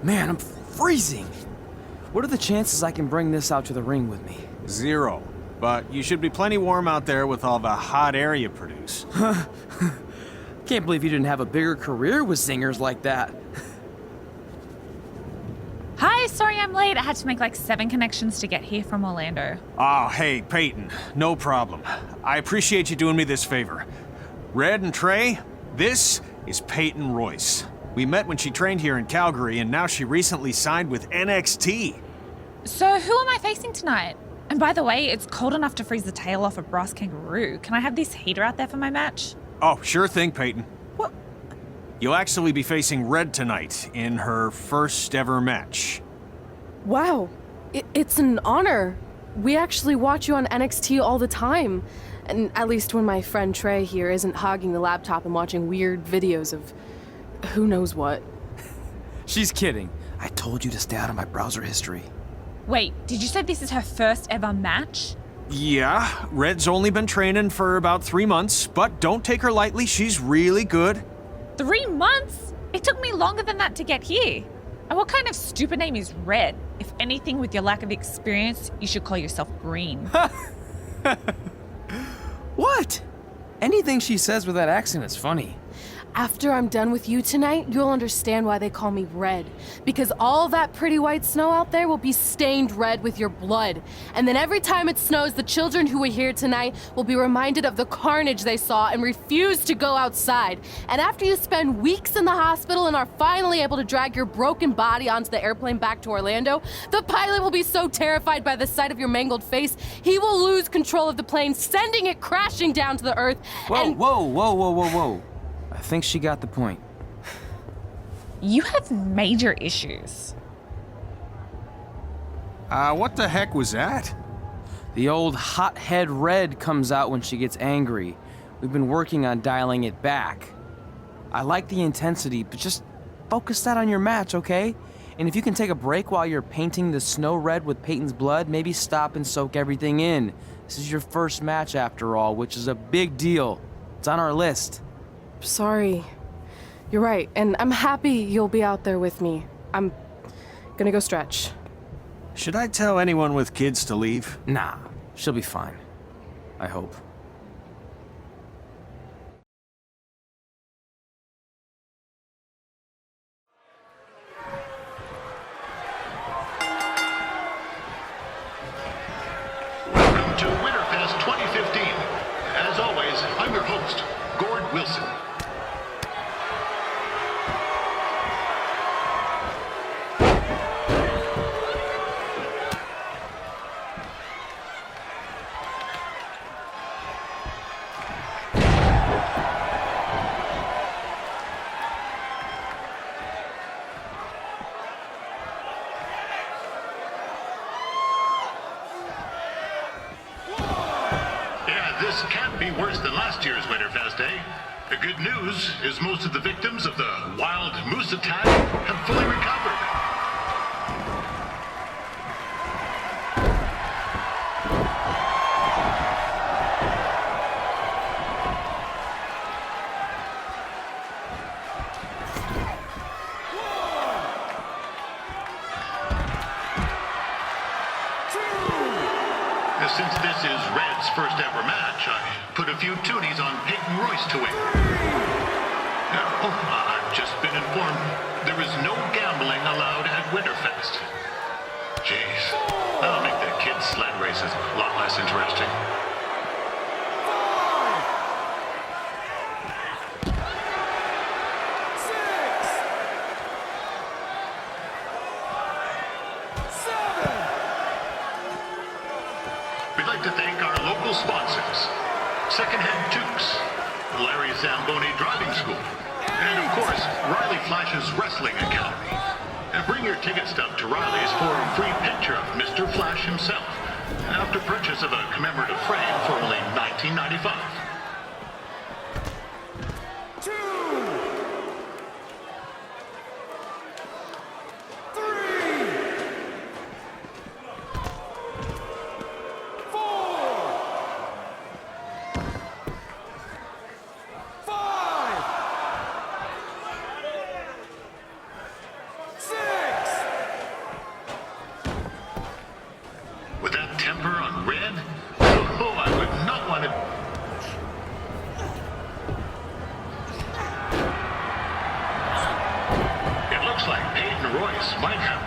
Man, I'm freezing. What are the chances I can bring this out to the ring with me? 0. But you should be plenty warm out there with all the hot air you produce. Can't believe you didn't have a bigger career with singers like that. Hi, sorry I'm late. I had to make like 7 connections to get here from Orlando. Oh, hey, Peyton. No problem. I appreciate you doing me this favor. Red and Trey, this is Peyton Royce. We met when she trained here in Calgary, and now she recently signed with NXT. So who am I facing tonight? And by the way, it's cold enough to freeze the tail off a brass kangaroo. Can I have this heater out there for my match? Oh, sure thing, Peyton. What? You'll actually be facing Red tonight in her first ever match. Wow, it's an honor. We actually watch you on NXT all the time. And at least when my friend Trey here isn't hogging the laptop and watching weird videos of who knows what. She's kidding. I told you to stay out of my browser history. Wait, did you say this is her first ever match? Yeah, Red's only been training for about 3 months, but don't take her lightly, she's really good. 3 months? It took me longer than that to get here. And what kind of stupid name is Red? If anything, with your lack of experience, you should call yourself Green. What? Anything she says with that accent is funny. After I'm done with you tonight, you'll understand why they call me Red. Because all that pretty white snow out there will be stained red with your blood. And then every time it snows, the children who were here tonight will be reminded of the carnage they saw and refuse to go outside. And after you spend weeks in the hospital and are finally able to drag your broken body onto the airplane back to Orlando, the pilot will be so terrified by the sight of your mangled face, he will lose control of the plane, sending it crashing down to the earth. Whoa. I think she got the point. You have major issues. What the heck was that? The old hothead Red comes out when she gets angry. We've been working on dialing it back. I like the intensity, but just focus that on your match, okay? And if you can take a break while you're painting the snow red with Peyton's blood, maybe stop and soak everything in. This is your first match after all, which is a big deal. It's on our list. Sorry. You're right, and I'm happy you'll be out there with me. I'm gonna go stretch. Should I tell anyone with kids to leave? Nah, she'll be fine. I hope. Welcome to Winterfest 2015. As always, I'm your host, Gord Wilson. This can't be worse than last year's Winterfest, eh? The good news is most of the victims of the wild moose attack have fully recovered. Since this is Red's first ever match, I put a few toonies on Peyton Royce to win. I've just been informed there is no gambling allowed at Winterfest. Jeez, that'll make the kids' sled races a lot less interesting. We'd like to thank our local sponsors, Secondhand Tukes, Larry Zamboni Driving School, and of course, Riley Flash's Wrestling Academy. And bring your ticket stub to Riley's for a free picture of Mr. Flash himself, after purchase of a commemorative frame for only $19.95.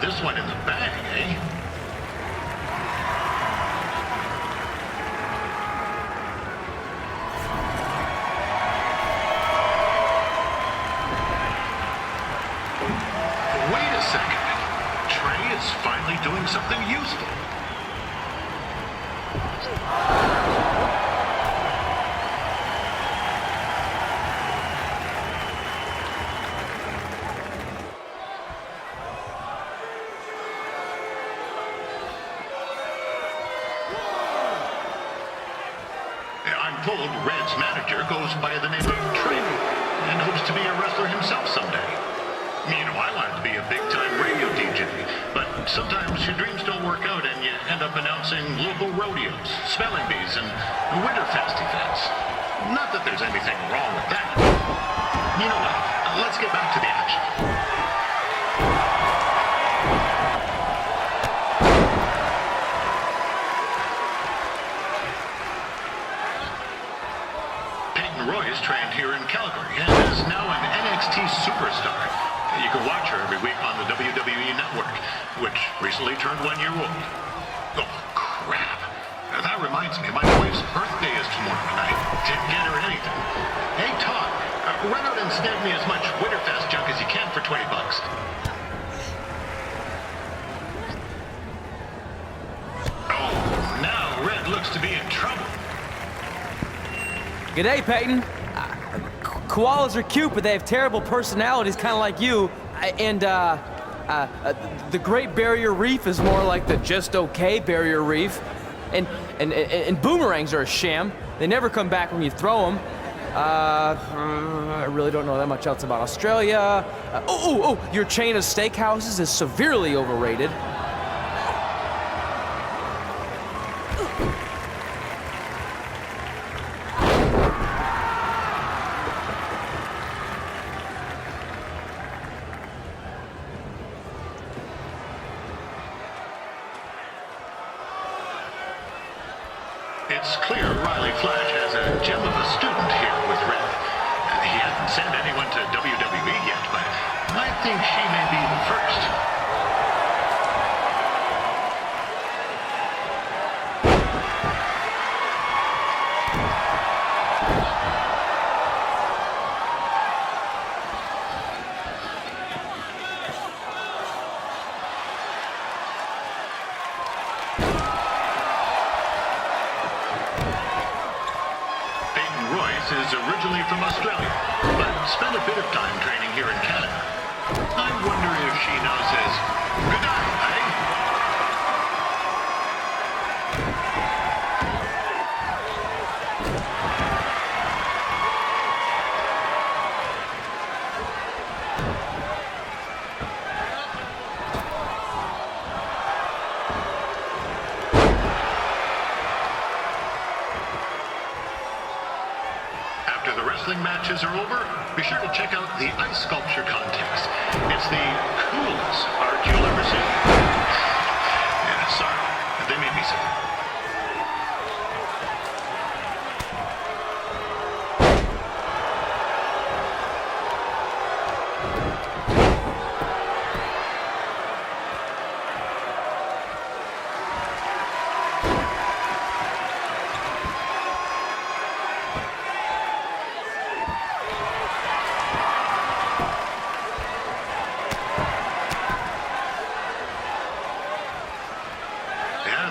this one in the bag, eh? Wait a second. Trey is finally doing something useful. I'm told Red's manager goes by the name of Trey and hopes to be a wrestler himself someday. You know, I wanted to be a big-time radio DJ, but sometimes your dreams don't work out and you end up announcing local rodeos, spelling bees, and Winterfest events. Not that there's anything wrong with that. You know what? Let's get back to the action. Peyton Royce trained here in Calgary and is now an NXT superstar. You can watch her every week on the WWE Network, which recently turned 1 year old. Oh, crap. That reminds me, my wife's birthday is tomorrow, and I didn't get her anything. Hey, Todd, run out and snag me as much Winterfest junk as you can for $20. Oh, now Red looks to be in trouble. G'day, Peyton. Koalas are cute, but they have terrible personalities, kind of like you. And the Great Barrier Reef is more like the just okay Barrier Reef. And boomerangs are a sham. They never come back when you throw them. I really don't know that much else about Australia. Your chain of steakhouses is severely overrated. It's clear Riley Flash has a gem of a student here with Red. He hasn't sent anyone to WWE yet, but I think she may be the first. Is originally from Australia, but spent a bit of time training here in Canada. I wonder if she knows his good night, eh? After the wrestling matches are over, be sure to check out the ice sculpture contest. It's the coolest art you'll ever see. Yeah, sorry, they made me sick.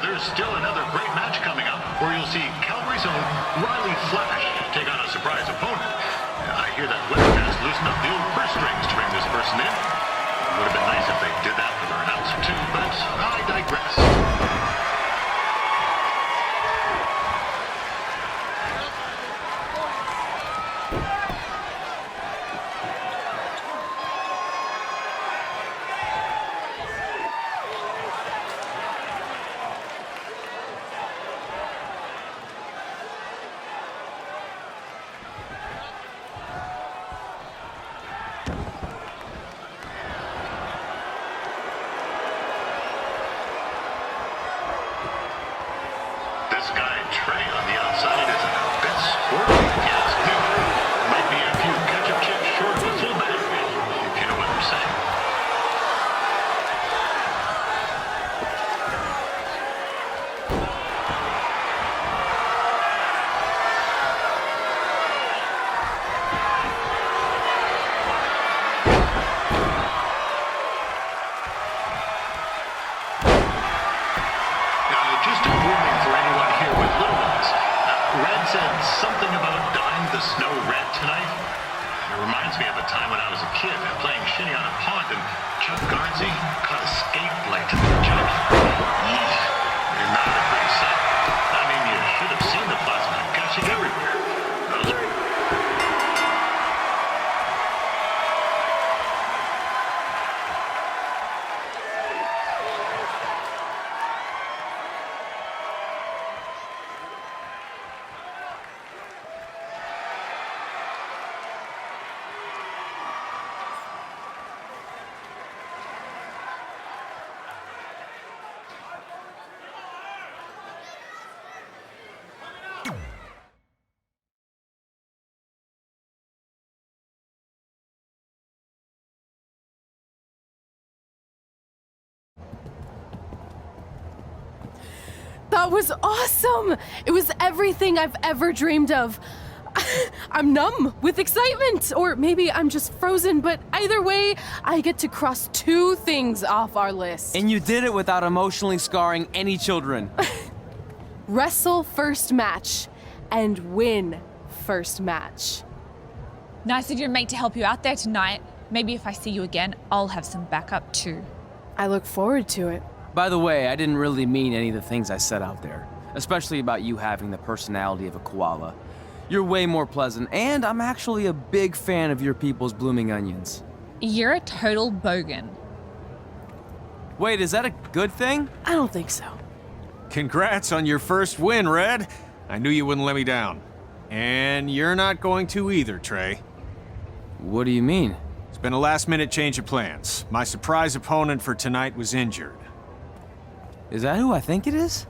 There's still another great match coming up where you'll see Calgary's own Riley Flash take on a surprise opponent. I hear that Winterfest loosened up the old purse strings to bring this person in. It would have been nice if they did that for their announcer too, but I digress. This guy Trey on the outside is a bit squirrely, if you ask me. Might be reminds me of a time when I was a kid playing shinny on a pond and Chuck Garnsey caught a skate blade to the junk. Not a pretty sight. I mean, you should have seen the plasma gushing everywhere. That was awesome! It was everything I've ever dreamed of. I'm numb with excitement, or maybe I'm just frozen, but either way, I get to cross 2 things off our list. And you did it without emotionally scarring any children. Wrestle first match and win first match. Nice of your mate to help you out there tonight. Maybe if I see you again, I'll have some backup too. I look forward to it. By the way, I didn't really mean any of the things I said out there, especially about you having the personality of a koala. You're way more pleasant, and I'm actually a big fan of your people's blooming onions. You're a total bogan. Wait, is that a good thing? I don't think so. Congrats on your first win, Red. I knew you wouldn't let me down. And you're not going to either, Trey. What do you mean? It's been a last-minute change of plans. My surprise opponent for tonight was injured. Is that who I think it is?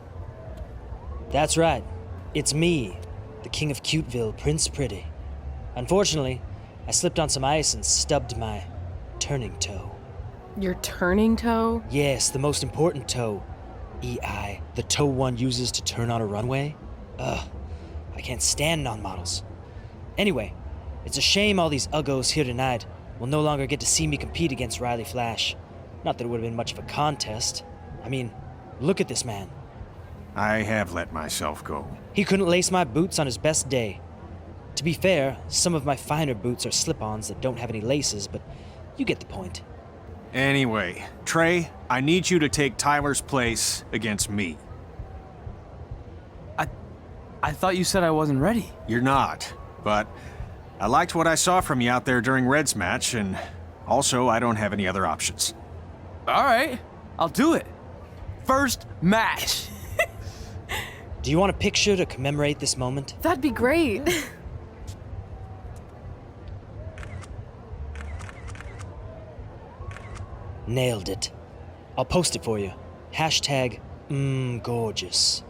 That's right. It's me, the King of Cuteville, Prince Pretty. Unfortunately, I slipped on some ice and stubbed my turning toe. Your turning toe? Yes, the most important toe. EI, the toe one uses to turn on a runway. Ugh, I can't stand non-models. Anyway, it's a shame all these uggos here tonight will no longer get to see me compete against Riley Flash. Not that it would have been much of a contest. I mean, look at this man. I have let myself go. He couldn't lace my boots on his best day. To be fair, some of my finer boots are slip-ons that don't have any laces, but you get the point. Anyway, Trey, I need you to take Tyler's place against me. I thought you said I wasn't ready. You're not, but I liked what I saw from you out there during Red's match, and also I don't have any other options. All right, I'll do it. First match. Do you want a picture to commemorate this moment? That'd be great. Nailed it. I'll post it for you. Hashtag gorgeous.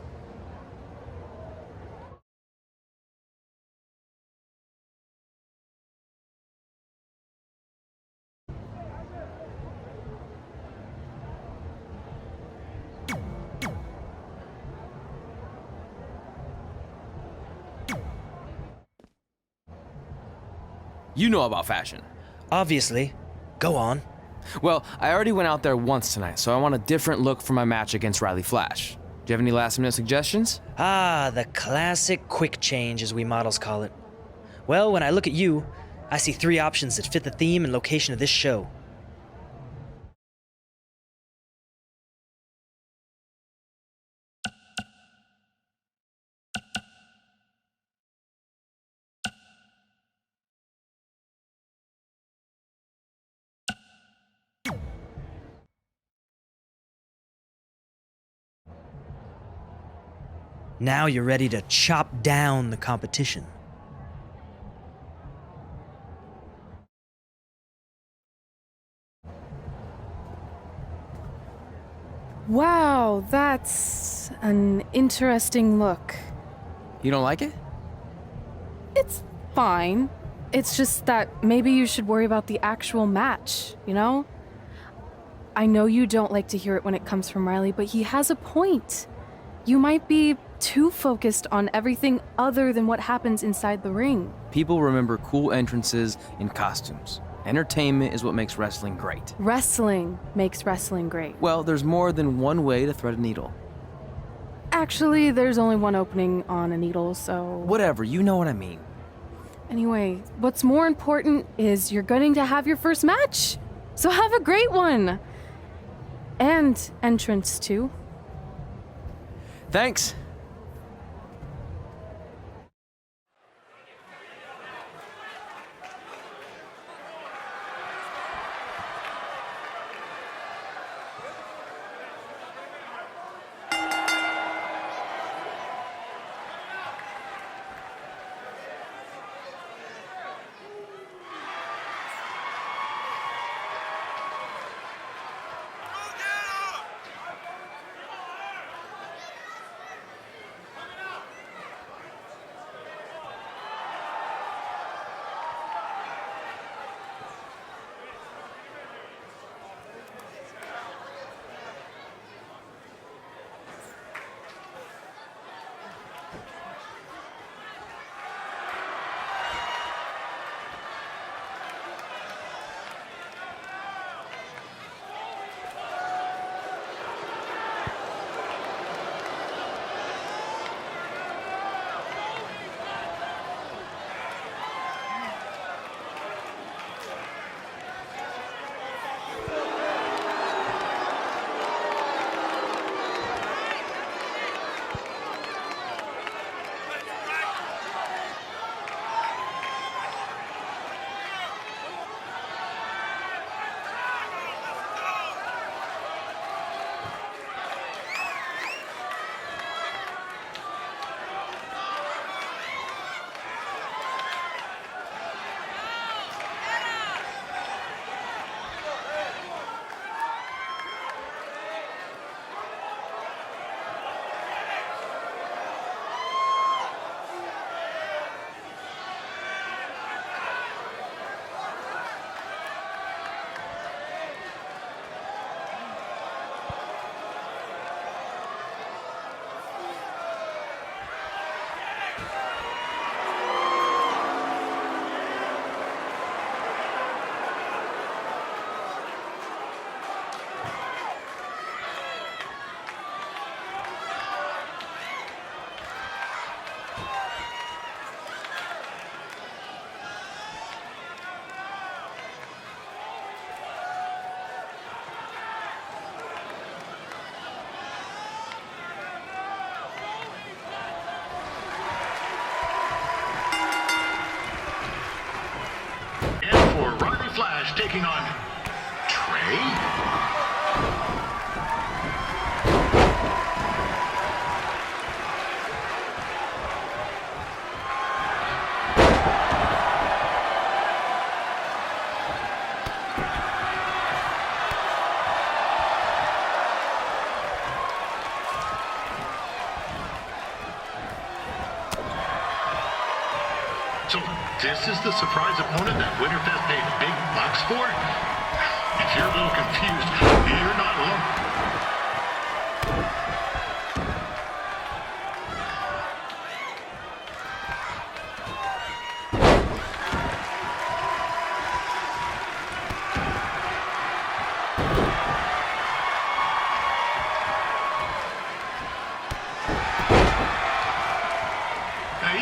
You know about fashion. Obviously. Go on. Well, I already went out there once tonight, so I want a different look for my match against Riley Flash. Do you have any last-minute suggestions? Ah, the classic quick change, as we models call it. Well, when I look at you, I see 3 options that fit the theme and location of this show. Now you're ready to chop down the competition. Wow, that's an interesting look. You don't like it? It's fine. It's just that maybe you should worry about the actual match, you know? I know you don't like to hear it when it comes from Riley, but he has a point. You might be too focused on everything other than what happens inside the ring. People remember cool entrances and costumes. Entertainment is what makes wrestling great. Wrestling makes wrestling great. Well, there's more than one way to thread a needle. Actually, there's only one opening on a needle, so... Whatever, you know what I mean. Anyway, what's more important is you're going to have your first match. So have a great one. And entrance, too. Thanks. Flash taking on Trey. So this is the surprise opponent that Winterfest paid big bucks for? If you're a little confused, you're not alone.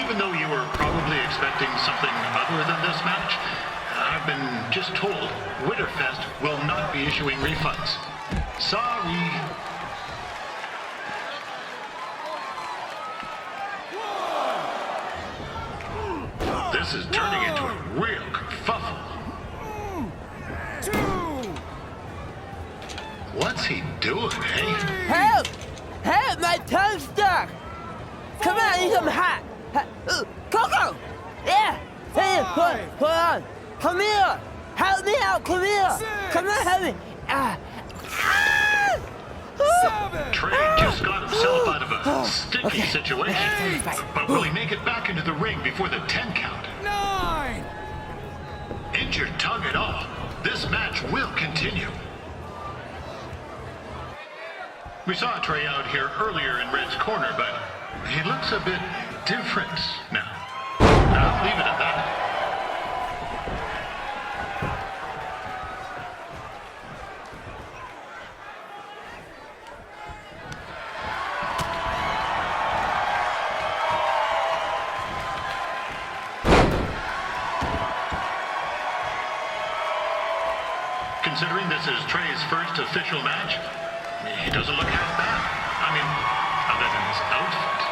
Even though you were probably expecting something other than this match, I've been just told Winterfest will not be issuing refunds. Sorry. This is turning into a real kerfuffle. What's he doing, eh? Help! Help! My tongue's stuck! Come on, I need some hot! Coco! Yeah! Hey, hold on! Come here! Help me out! Come here! Come on, help me! Trey just got himself out of a sticky situation. But will he make it back into the ring before the 10 count? 9! Injured tongue at all. This match will continue. We saw Trey out here earlier in Red's corner, but he looks a bit different now. I'll leave it at that. Considering this is Trey's first official match, he doesn't look half bad. I mean, other than his outfit.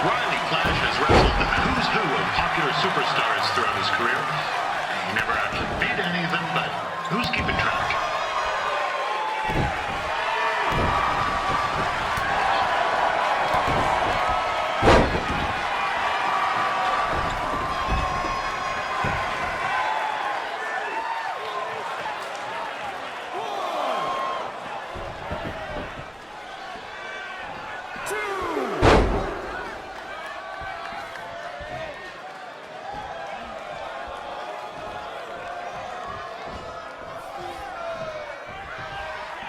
Riley Flash has wrestled the who's who of popular superstars throughout his career. He never actually beat any of them, but who's keeping track?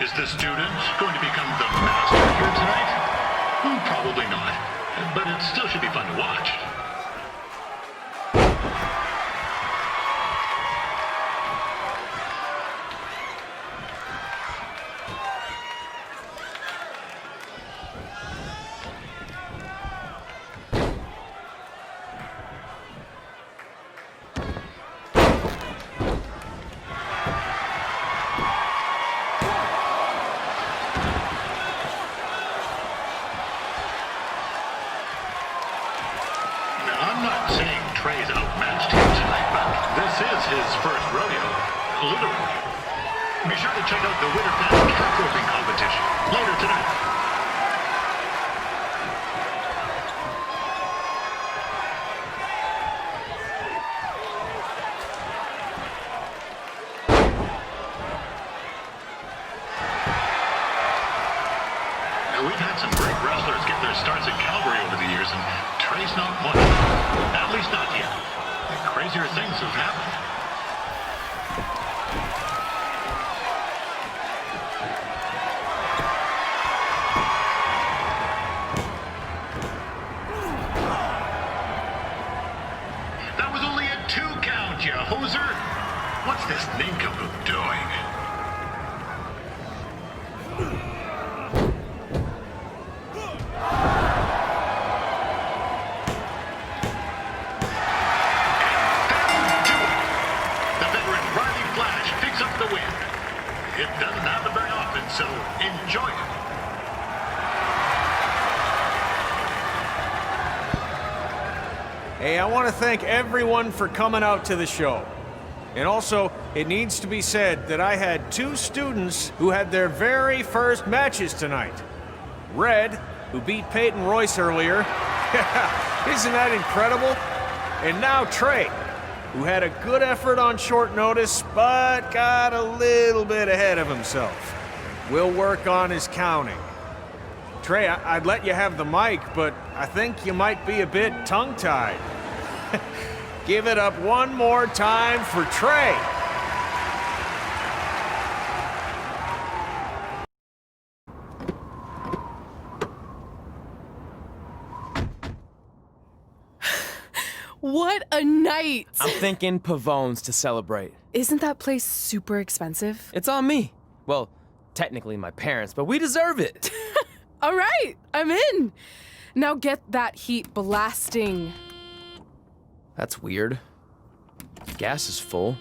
Is the student going to become the master here tonight? Probably not, but it still should be fun to watch. I'm not saying Trey's outmatched him tonight, but this is his first rodeo, literally. Be sure to check out the Winter Pass calf roping competition later tonight. Now, we've had some great wrestlers get their starts at Calgary over the years, and Trey's not one of them. At least not yet. Crazier things have happened. That was only a 2 count, you hoser. What's this nincompoop doing? It doesn't happen very often, so enjoy it. Hey, I want to thank everyone for coming out to the show. And also, it needs to be said that I had 2 students who had their very first matches tonight. Red, who beat Peyton Royce earlier. Isn't that incredible? And now Trey, who had a good effort on short notice, but got a little bit ahead of himself. We'll work on his counting. Trey, I'd let you have the mic, but I think you might be a bit tongue-tied. Give it up one more time for Trey. What a night! I'm thinking Pavone's to celebrate. Isn't that place super expensive? It's on me. Well, technically my parents, but we deserve it. All right, I'm in. Now get that heat blasting. That's weird. Gas is full.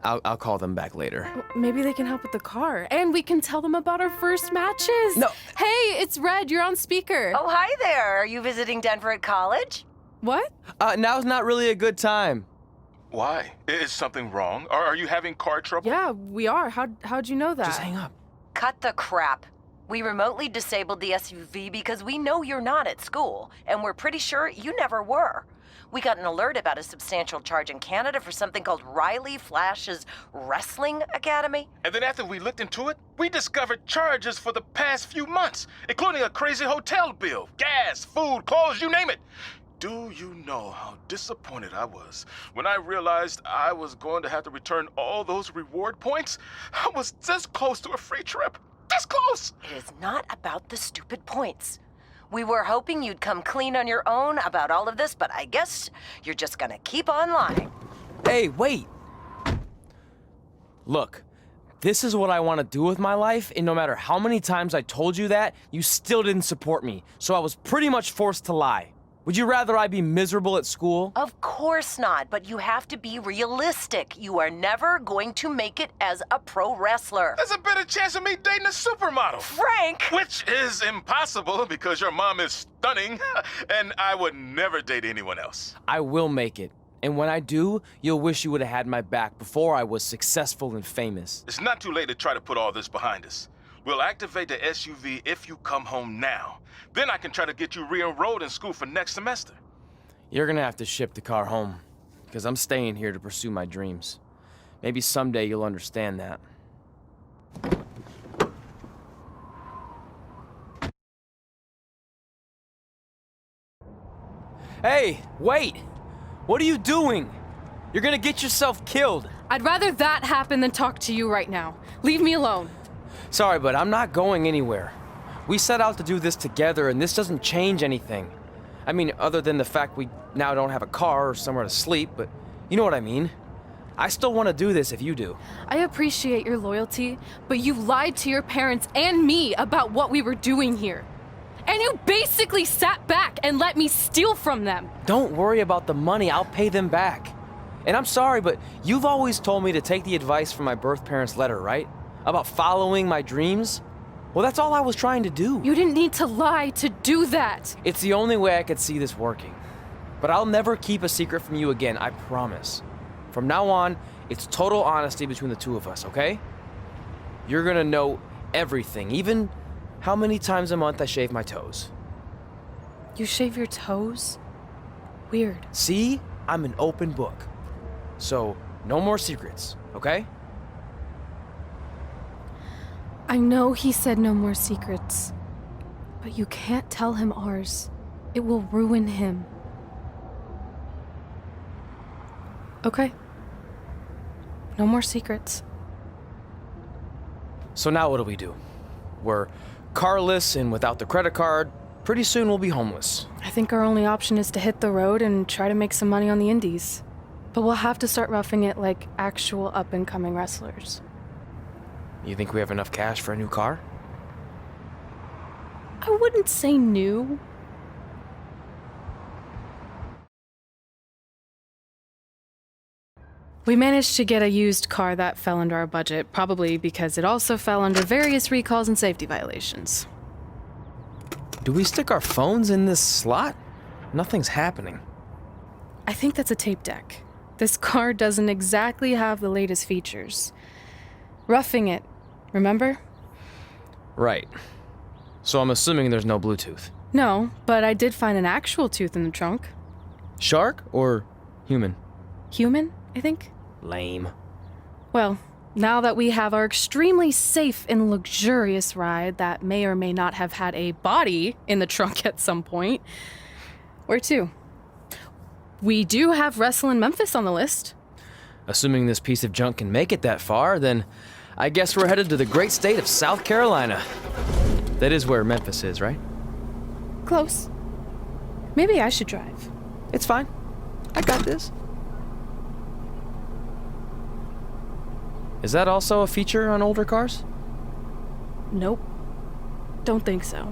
I'll call them back later. Maybe they can help with the car. And we can tell them about our first matches. No. Hey, it's Red. You're on speaker. Oh, hi there. Are you visiting Denver at college? What? Now's not really a good time. Why? Is something wrong? Are you having car trouble? Yeah, we are. How'd you know that? Just hang up. Cut the crap. We remotely disabled the SUV because we know you're not at school, and we're pretty sure you never were. We got an alert about a substantial charge in Canada for something called Riley Flash's Wrestling Academy. And then after we looked into it, we discovered charges for the past few months, including a crazy hotel bill, gas, food, clothes, you name it. Do you know how disappointed I was when I realized I was going to have to return all those reward points? I was this close to a free trip. This close! It is not about the stupid points. We were hoping you'd come clean on your own about all of this, but I guess you're just gonna keep on lying. Hey, wait! Look, this is what I want to do with my life, and no matter how many times I told you that, you still didn't support me, so I was pretty much forced to lie. Would you rather I be miserable at school? Of course not, but you have to be realistic. You are never going to make it as a pro wrestler. There's a better chance of me dating a supermodel. Frank! Which is impossible because your mom is stunning, and I would never date anyone else. I will make it. And when I do, you'll wish you would have had my back before I was successful and famous. It's not too late to try to put all this behind us. We'll activate the SUV if you come home now. Then I can try to get you re-enrolled in school for next semester. You're gonna have to ship the car home, because I'm staying here to pursue my dreams. Maybe someday you'll understand that. Hey, wait! What are you doing? You're gonna get yourself killed. I'd rather that happen than talk to you right now. Leave me alone. Sorry, but I'm not going anywhere. We set out to do this together, and this doesn't change anything. I mean, other than the fact we now don't have a car or somewhere to sleep, but you know what I mean. I still want to do this if you do. I appreciate your loyalty, but you lied to your parents and me about what we were doing here. And you basically sat back and let me steal from them. Don't worry about the money, I'll pay them back. And I'm sorry, but you've always told me to take the advice from my birth parents' letter, right? About following my dreams? Well, that's all I was trying to do. You didn't need to lie to do that. It's the only way I could see this working. But I'll never keep a secret from you again, I promise. From now on, it's total honesty between the two of us, okay? You're gonna know everything, even how many times a month I shave my toes. You shave your toes? Weird. See? I'm an open book. So, no more secrets, okay? I know he said no more secrets, but you can't tell him ours. It will ruin him. Okay. No more secrets. So now what do? We're carless and without the credit card. Pretty soon we'll be homeless. I think our only option is to hit the road and try to make some money on the indies. But we'll have to start roughing it like actual up-and-coming wrestlers. You think we have enough cash for a new car? I wouldn't say new. We managed to get a used car that fell under our budget, probably because it also fell under various recalls and safety violations. Do we stick our phones in this slot? Nothing's happening. I think that's a tape deck. This car doesn't exactly have the latest features. Roughing it, remember? Right. So I'm assuming there's no Bluetooth. No, but I did find an actual tooth in the trunk. Shark or human? Human, I think. Lame. Well, now that we have our extremely safe and luxurious ride that may or may not have had a body in the trunk at some point, where to? We do have Wrestle in Memphis on the list. Assuming this piece of junk can make it that far, then I guess we're headed to the great state of South Carolina. That is where Memphis is, right? Close. Maybe I should drive. It's fine. I got this. Is that also a feature on older cars? Nope. Don't think so.